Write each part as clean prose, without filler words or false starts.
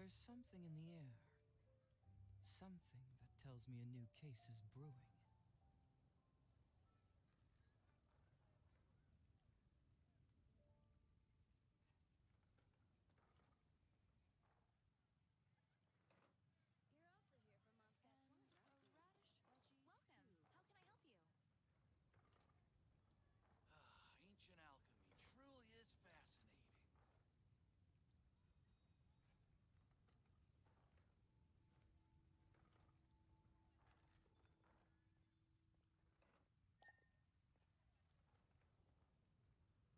There's something in the air. Something that tells me a new case is brewing. You're also here for Mondstadt's wine, aren't you? Radish veggie Welcome. soup. How can I help you? Ancient alchemy truly is fascinating. And a radish veggie soup. The neighboring nation of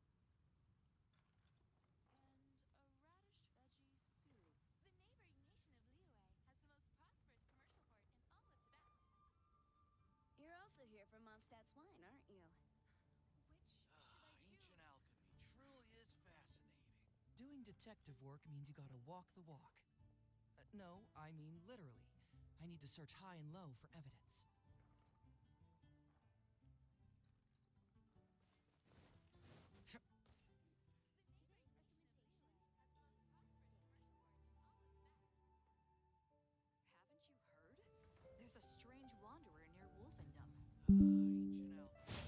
Liyue has the most prosperous commercial port in all of Tibet. You're also here for Mondstadt's wine, aren't you? Which should I choose? Ancient alchemy truly is fascinating. Doing detective work means you gotta walk the walk. No, I mean literally. I need to search high and low for evidence. Haven't you heard? There's a strange wanderer near Wolfendom. Ancient alchemy.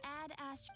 Add Astro.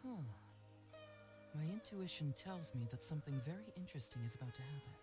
Huh. My intuition tells me that something very interesting is about to happen.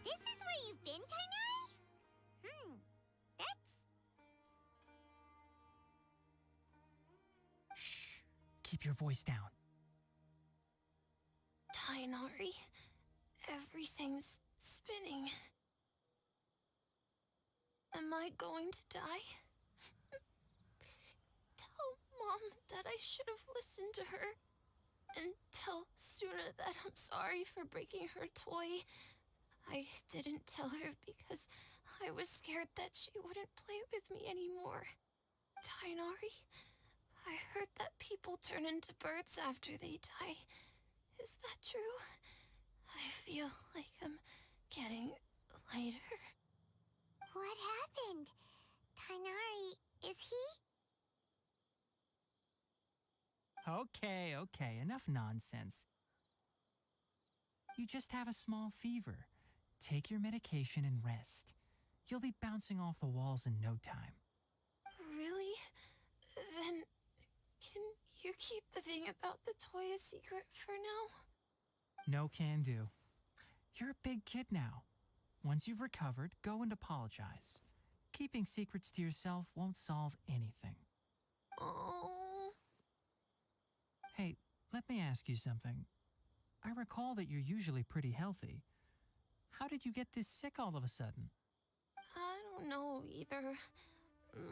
This is where you've been, Tainari? That's... Shh! Keep your voice down. Tainari, everything's spinning. Am I going to die? Tell Mom that I should have listened to her. And tell Suna that I'm sorry for breaking her toy. I didn't tell her because I was scared that she wouldn't play with me anymore. Tainari, I heard that people turn into birds after they die. Is that true? I feel like I'm getting lighter. What happened? Tainari, is he? Okay, enough nonsense. You just have a small fever. Take your medication and rest. You'll be bouncing off the walls in no time. Really? Then can you keep the thing about the toy a secret for now? No can do. You're a big kid now. Once you've recovered, go and apologize. Keeping secrets to yourself won't solve anything. Oh. Hey, let me ask you something. I recall that you're usually pretty healthy. How did you get this sick all of a sudden? I don't know either.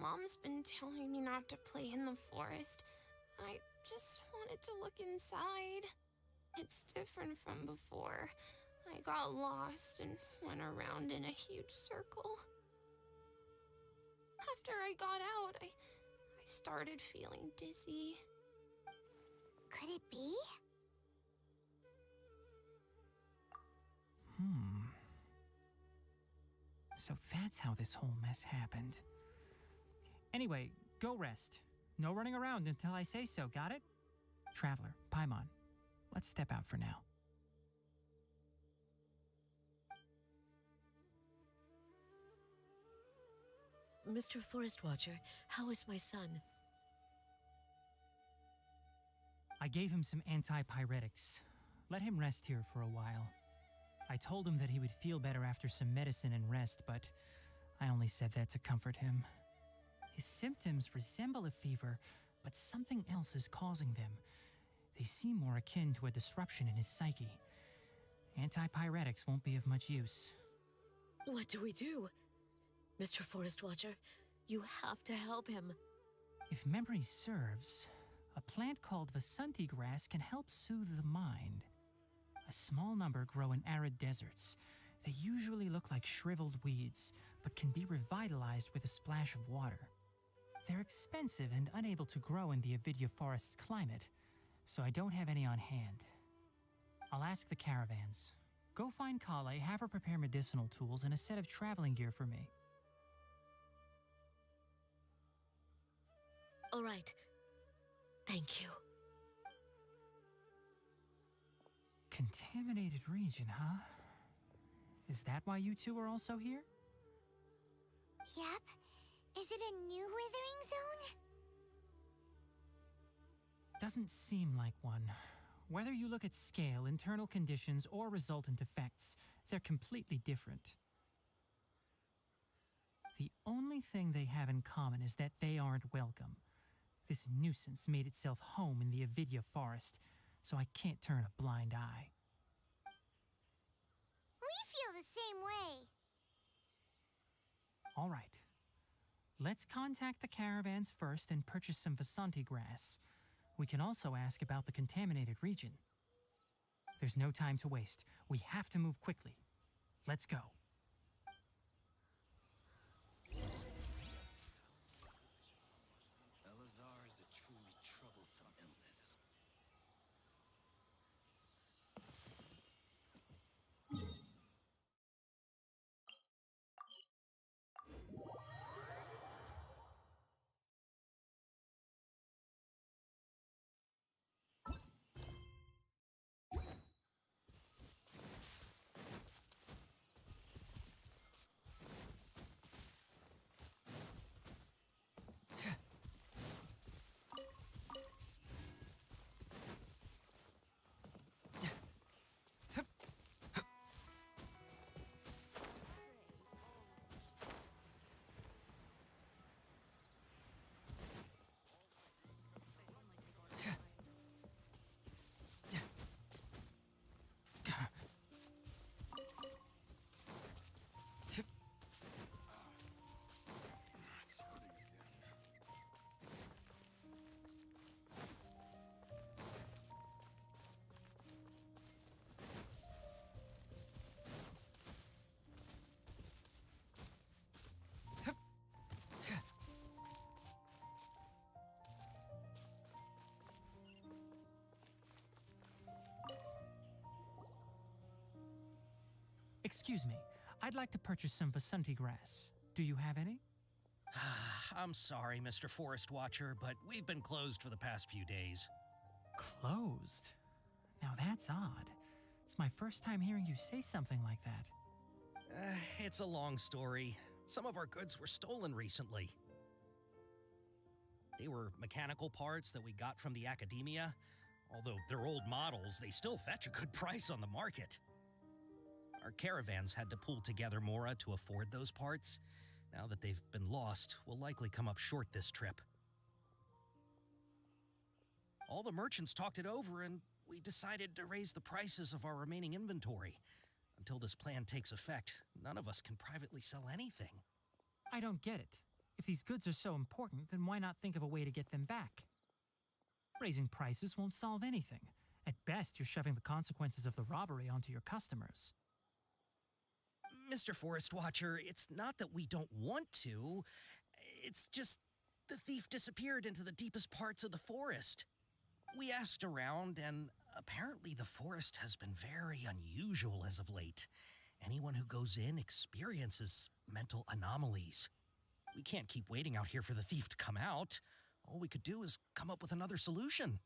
Mom's been telling me not to play in the forest. I just wanted to look inside. It's different from before. I got lost and went around in a huge circle. After I got out, I started feeling dizzy. Could it be? So that's how this whole mess happened. Anyway, go rest. No running around until I say so, got it? Traveler, Paimon, let's step out for now. Mr. Forest Watcher, how is my son? I gave him some antipyretics. Let him rest here for a while. I told him that he would feel better after some medicine and rest, but I only said that to comfort him. His symptoms resemble a fever, but something else is causing them. They seem more akin to a disruption in his psyche. Antipyretics won't be of much use. What do we do? Mr. Forest Watcher, you have to help him. If memory serves, a plant called Vasanti grass can help soothe the mind. A small number grow in arid deserts. They usually look like shriveled weeds, but can be revitalized with a splash of water. They're expensive and unable to grow in the Avidya forest's climate, so I don't have any on hand. I'll ask the caravans. Go find Kale, have her prepare medicinal tools and a set of traveling gear for me. All right. Thank you. Contaminated region, huh? Is that why you two are also here? Yep. Is it a new withering zone? Doesn't seem like one. Whether you look at scale, internal conditions, or resultant effects, they're completely different. The only thing they have in common is that they aren't welcome. This nuisance made itself home in the Avidya forest, so I can't turn a blind eye. We feel the same way. All right. Let's contact the caravans first and purchase some Vasanti grass. We can also ask about the contaminated region. There's no time to waste. We have to move quickly. Let's go. Elazar is a truly troublesome illness. It's hurting again. Excuse me. I'd like to purchase some Vasanti grass. Do you have any? I'm sorry, Mr. Forest Watcher, but we've been closed for the past few days. Closed? Now that's odd. It's my first time hearing you say something like that. It's a long story. Some of our goods were stolen recently. They were mechanical parts that we got from the academia. Although they're old models, they still fetch a good price on the market. Our caravans had to pull together Mora to afford those parts. Now that they've been lost, we'll likely come up short this trip. All the merchants talked it over, and we decided to raise the prices of our remaining inventory. Until this plan takes effect, none of us can privately sell anything. I don't get it. If these goods are so important, then why not think of a way to get them back? Raising prices won't solve anything. At best, you're shoving the consequences of the robbery onto your customers. Mr. Forest Watcher, it's not that we don't want to. It's just the thief disappeared into the deepest parts of the forest. We asked around, and apparently the forest has been very unusual as of late. Anyone who goes in experiences mental anomalies. We can't keep waiting out here for the thief to come out. All we could do is come up with another solution.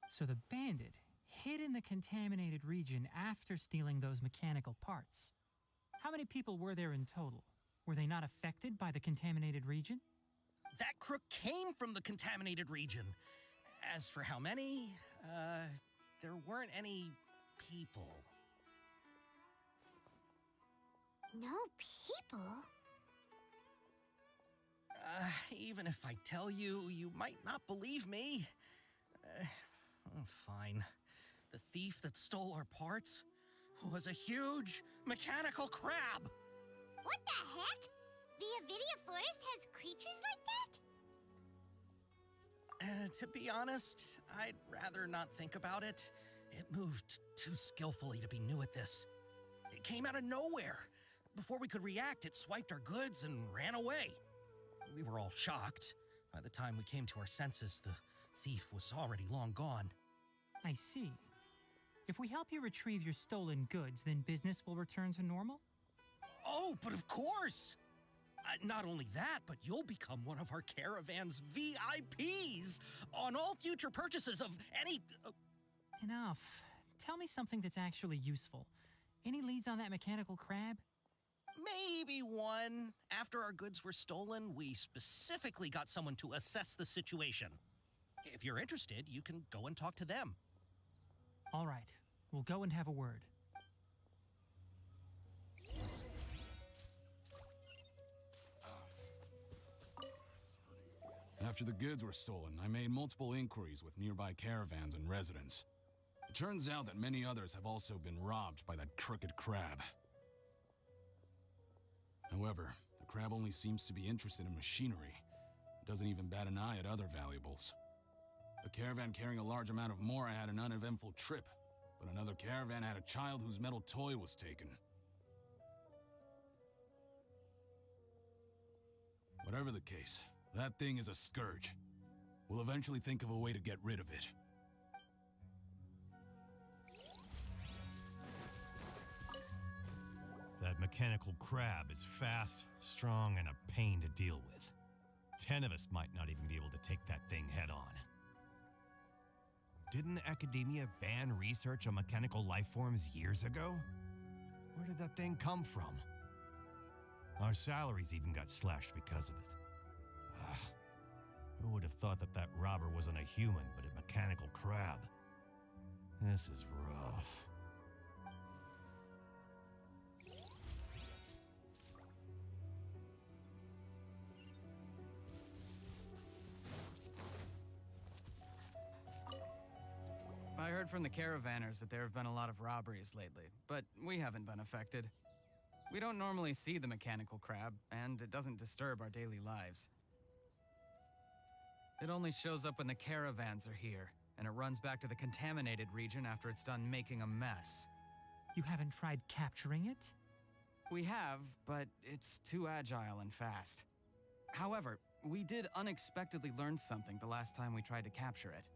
So the bandit hid in the contaminated region after stealing those mechanical parts. How many people were there in total? Were they not affected by the contaminated region? That crook came from the contaminated region. As for how many, there weren't any people. No people? Even if I tell you, you might not believe me. Fine. The thief that stole our parts was a huge mechanical crab. What the heck? The Avidia Forest has creatures like that? To be honest, I'd rather not think about it. It moved too skillfully to be new at this. It came out of nowhere. Before we could react, it swiped our goods and ran away. We were all shocked. By the time we came to our senses, the thief was already long gone. I see. If we help you retrieve your stolen goods, then business will return to normal? Oh, but of course! Not only that, but you'll become one of our caravan's VIPs on all future purchases of any... Enough. Tell me something that's actually useful. Any leads on that mechanical crab? Maybe one. After our goods were stolen, we specifically got someone to assess the situation. If you're interested, you can go and talk to them. All right. We'll go and have a word. After the goods were stolen, I made multiple inquiries with nearby caravans and residents. It turns out that many others have also been robbed by that crooked crab. However, the crab only seems to be interested in machinery. It doesn't even bat an eye at other valuables. A caravan carrying a large amount of mora had an uneventful trip, but another caravan had a child whose metal toy was taken. Whatever the case, that thing is a scourge. We'll eventually think of a way to get rid of it. That mechanical crab is fast, strong, and a pain to deal with. 10 of us might not even be able to take that thing head on. Didn't the academia ban research on mechanical life forms years ago? Where did that thing come from? Our salaries even got slashed because of it. Who would have thought that that robber wasn't a human, but a mechanical crab? This is rough. I heard from the caravanners that there have been a lot of robberies lately, but we haven't been affected. We don't normally see the mechanical crab, and it doesn't disturb our daily lives. It only shows up when the caravans are here, and it runs back to the contaminated region after it's done making a mess. You haven't tried capturing it? We have, but it's too agile and fast. However, we did unexpectedly learn something the last time we tried to capture it.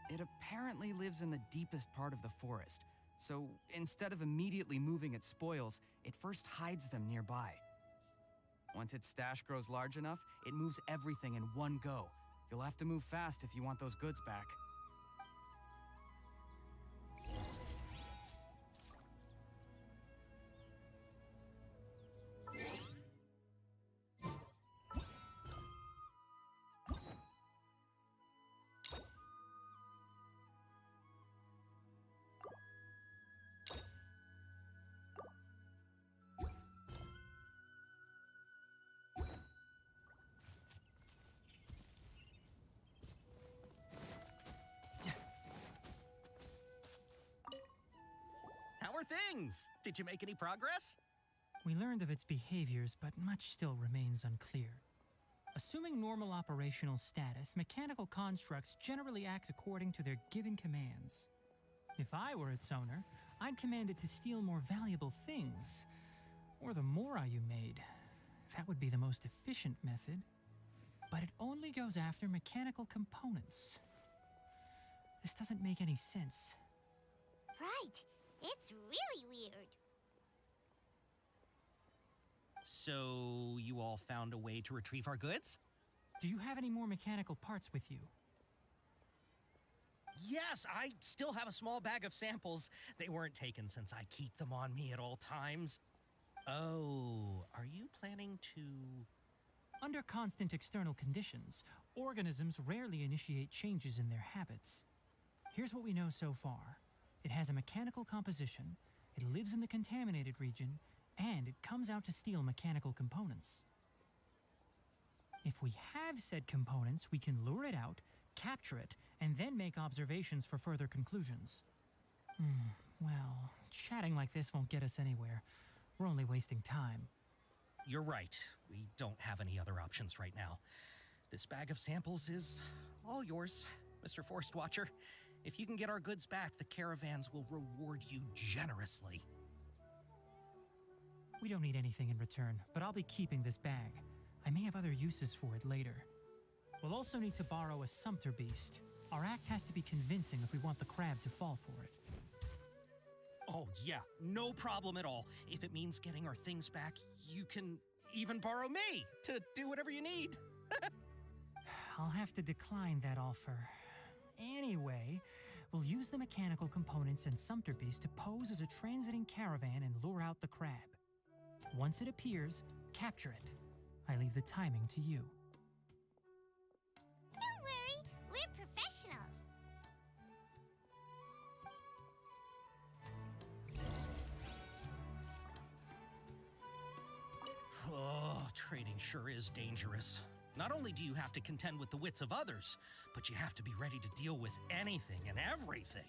It apparently lives in the deepest part of the forest, so instead of immediately moving its spoils, it first hides them nearby. Once its stash grows large enough, it moves everything in one go. You'll have to move fast if you want those goods back. How are things? Did you make any progress? We learned of its behaviors, but much still remains unclear. Assuming normal operational status, mechanical constructs generally act according to their given commands. If I were its owner, I'd command it to steal more valuable things, or the mora you made. That would be the most efficient method. But it only goes after mechanical components. This doesn't make any sense. Right. It's really weird. So, you all found a way to retrieve our goods? Do you have any more mechanical parts with you? Yes, I still have a small bag of samples. They weren't taken since I keep them on me at all times. Oh, are you planning to... Under constant external conditions, organisms rarely initiate changes in their habits. Here's what we know so far. It has a mechanical composition, it lives in the contaminated region, and it comes out to steal mechanical components. If we have said components, we can lure it out, capture it, and then make observations for further conclusions. Well, chatting like this won't get us anywhere. We're only wasting time. You're right. We don't have any other options right now. This bag of samples is all yours, Mr. Forest Watcher. If you can get our goods back, the caravans will reward you generously. We don't need anything in return, but I'll be keeping this bag. I may have other uses for it later. We'll also need to borrow a sumpter beast. Our act has to be convincing if we want the crab to fall for it. Oh, yeah, no problem at all. If it means getting our things back, you can even borrow me to do whatever you need. I'll have to decline that offer. Anyway, we'll use the mechanical components and sumpter beast to pose as a transiting caravan and lure out the crab. Once it appears, capture it. I leave the timing to you. Don't worry, we're professionals. Oh, trading sure is dangerous. Not only do you have to contend with the wits of others, but you have to be ready to deal with anything and everything.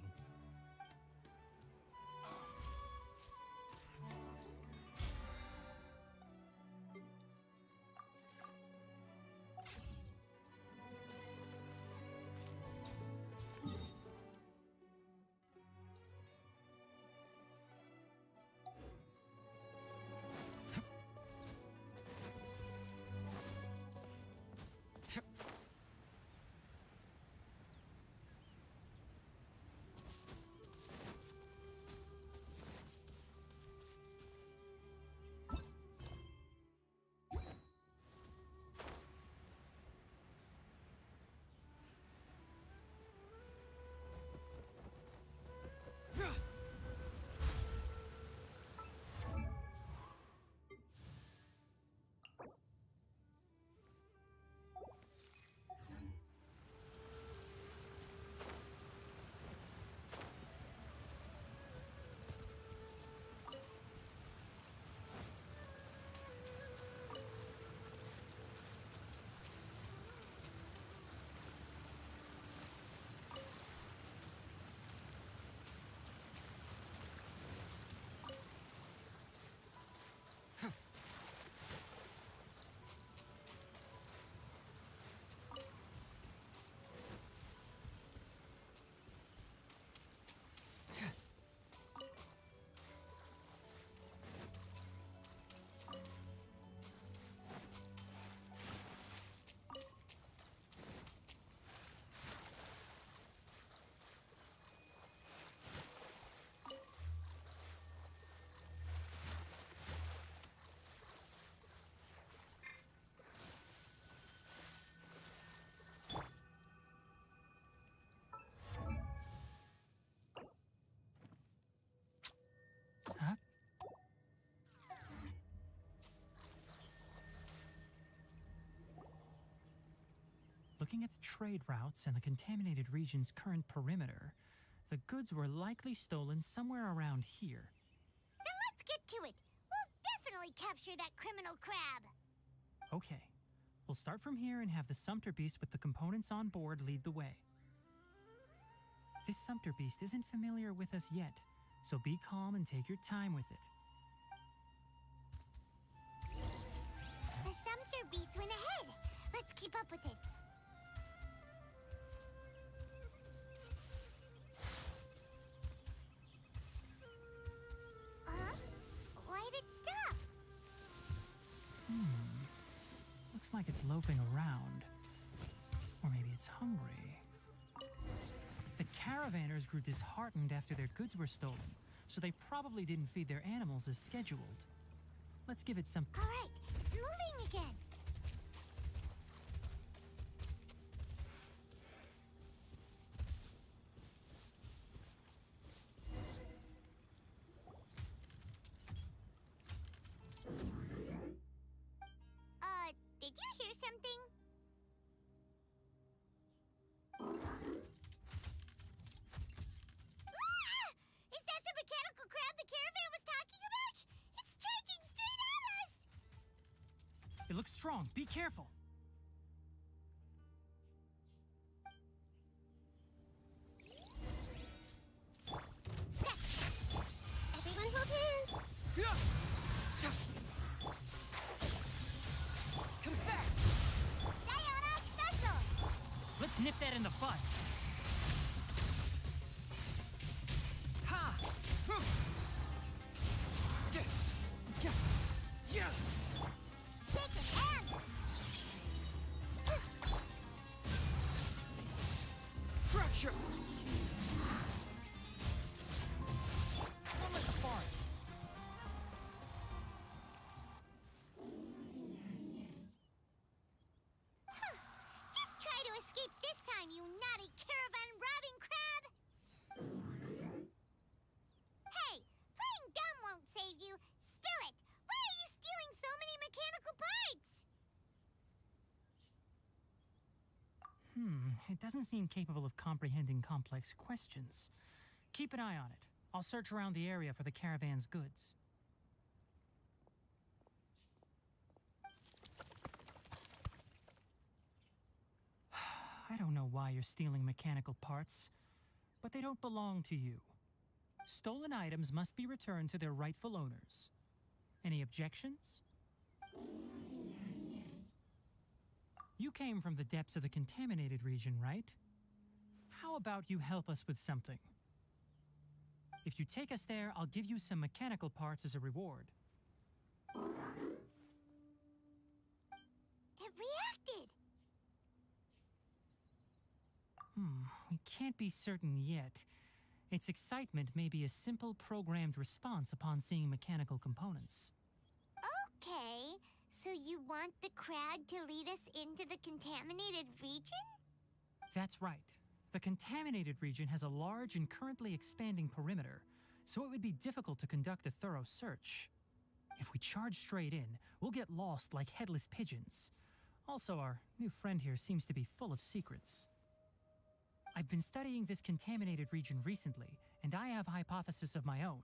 Looking at the trade routes and the contaminated region's current perimeter, the goods were likely stolen somewhere around here. Then let's get to it. We'll definitely capture that criminal crab. Okay, we'll start from here and have the sumpter beast with the components on board lead the way. This sumpter beast isn't familiar with us yet, so be calm and take your time with it. water beast went ahead. Let's keep up with it. Why'd it stop? Looks like it's loafing around. Or maybe it's hungry. The caravanners grew disheartened after their goods were stolen, so they probably didn't feed their animals as scheduled. Let's give it some... All right, it's moving again. Did you hear something? Ah! Is that the mechanical crab the caravan was talking about? It's charging straight at us! It looks strong. Be careful. Everyone hold hands. Confess! Diana special! Let's nip that in the bud. Ha! Shaking hands! Fracture! So much farce. Just try to escape this time, you naughty caravan robbing crab! Hey, playing dumb won't save you. Spill it! Why are you stealing so many mechanical parts? It doesn't seem capable of comprehending complex questions. Keep an eye on it. I'll search around the area for the caravan's goods. I don't know why you're stealing mechanical parts, but they don't belong to you. Stolen items must be returned to their rightful owners. Any objections? You came from the depths of the contaminated region, right? How about you help us with something? If you take us there, I'll give you some mechanical parts as a reward. It reacted! We can't be certain yet. Its excitement may be a simple programmed response upon seeing mechanical components. Okay, so you want the crab to lead us into the contaminated region? That's right. The contaminated region has a large and currently expanding perimeter, so it would be difficult to conduct a thorough search. If we charge straight in, we'll get lost like headless pigeons. Also, our new friend here seems to be full of secrets. I've been studying this contaminated region recently, and I have a hypothesis of my own.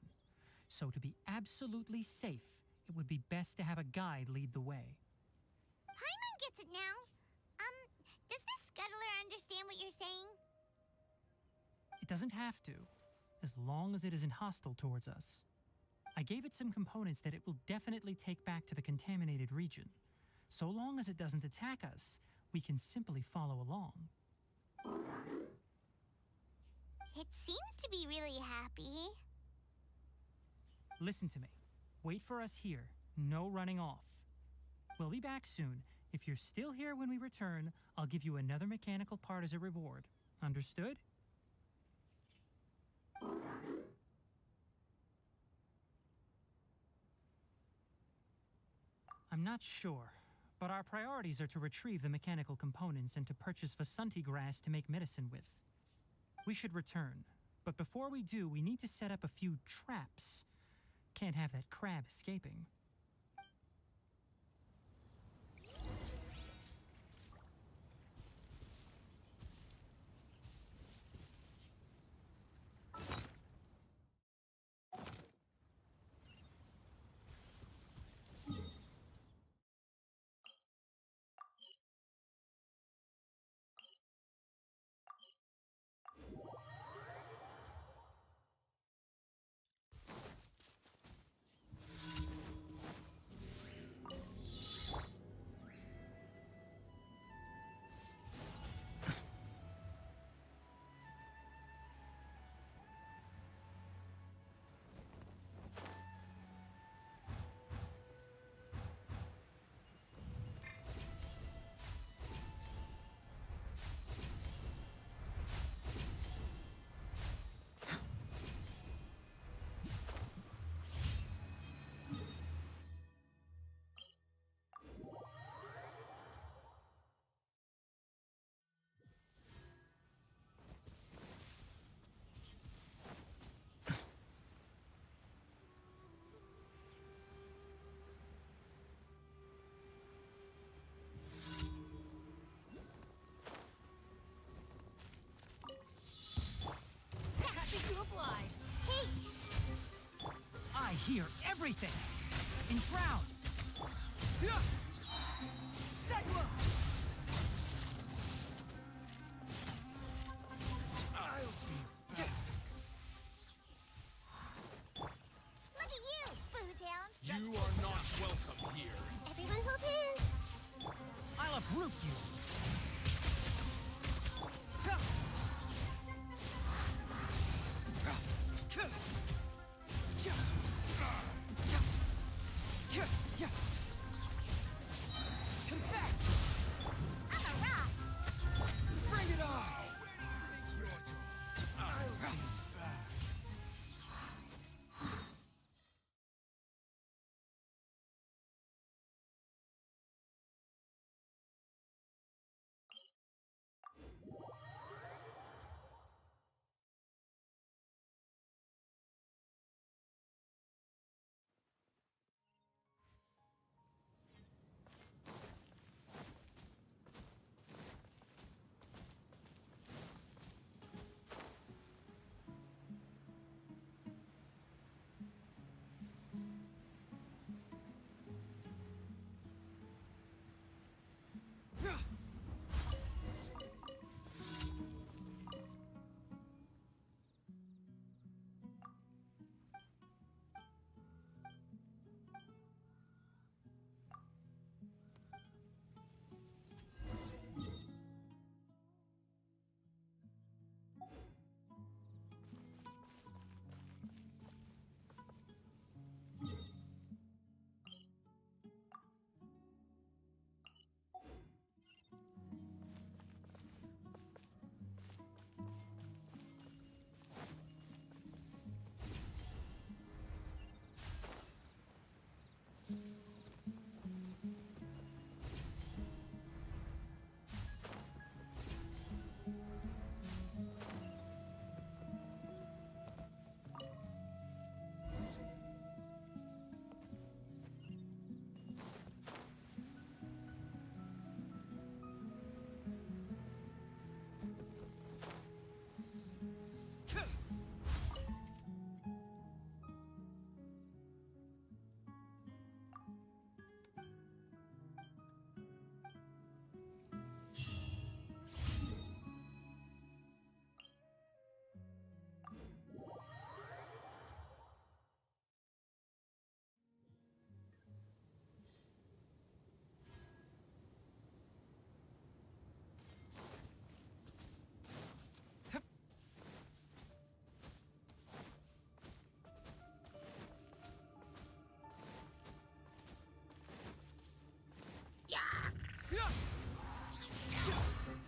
So to be absolutely safe, it would be best to have a guide lead the way. Paimon gets it now. Does this scuttler understand what you're saying? It doesn't have to, as long as it isn't hostile towards us. I gave it some components that it will definitely take back to the contaminated region. So long as it doesn't attack us, we can simply follow along. It seems to be really happy. Listen to me. Wait for us here. No running off. We'll be back soon. If you're still here when we return, I'll give you another mechanical part as a reward. Understood? I'm not sure, but our priorities are to retrieve the mechanical components and to purchase Vasanti grass to make medicine with. We should return, but before we do, we need to set up a few traps. Can't have that crab escaping. hear everything. Enshroud. Segwa! Look at you, Boozehound. You are not welcome here. Everyone hold hands. I'll uproot you. Confess! I'm a rock. Bring it on!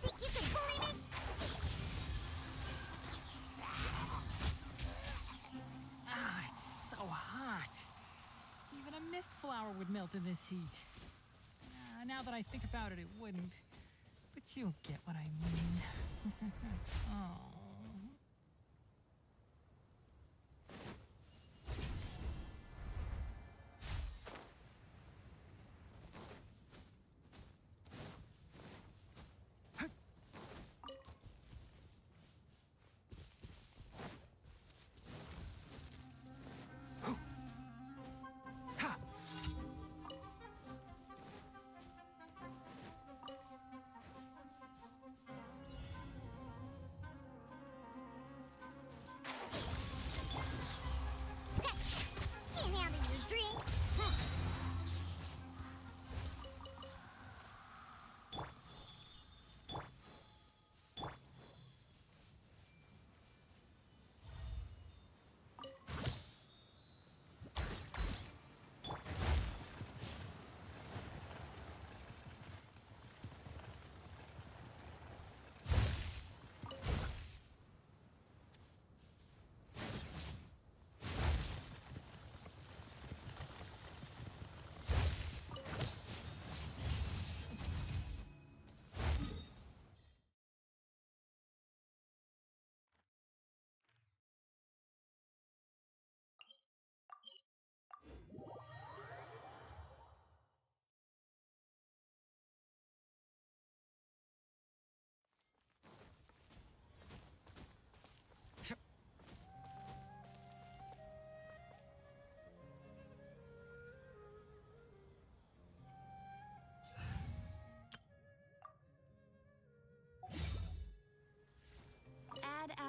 Think you can bully me? Ah, it's so hot. Even a mist flower would melt in this heat. Now that I think about it, it wouldn't. But you'll get what I mean. Oh.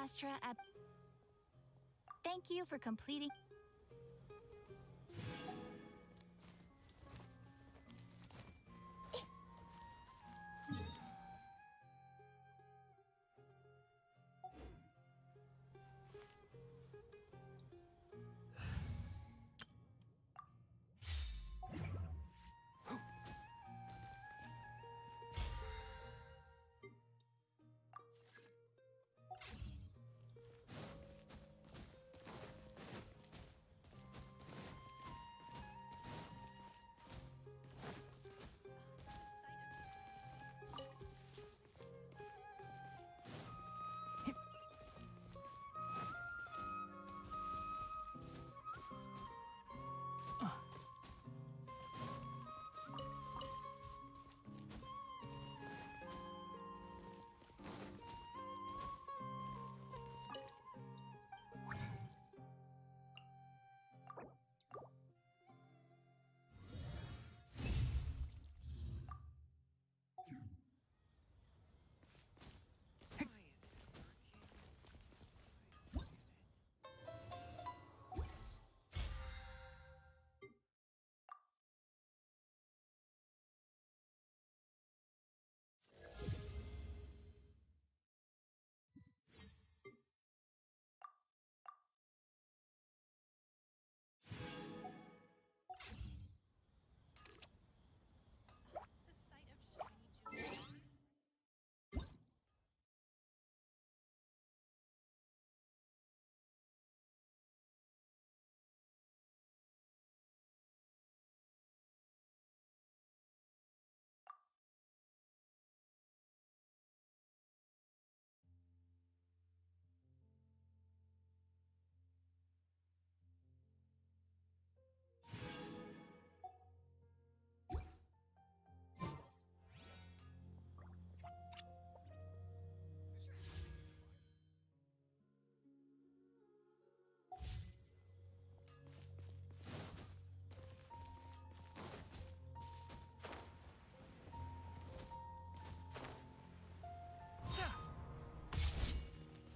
Astra at... Thank you for completing...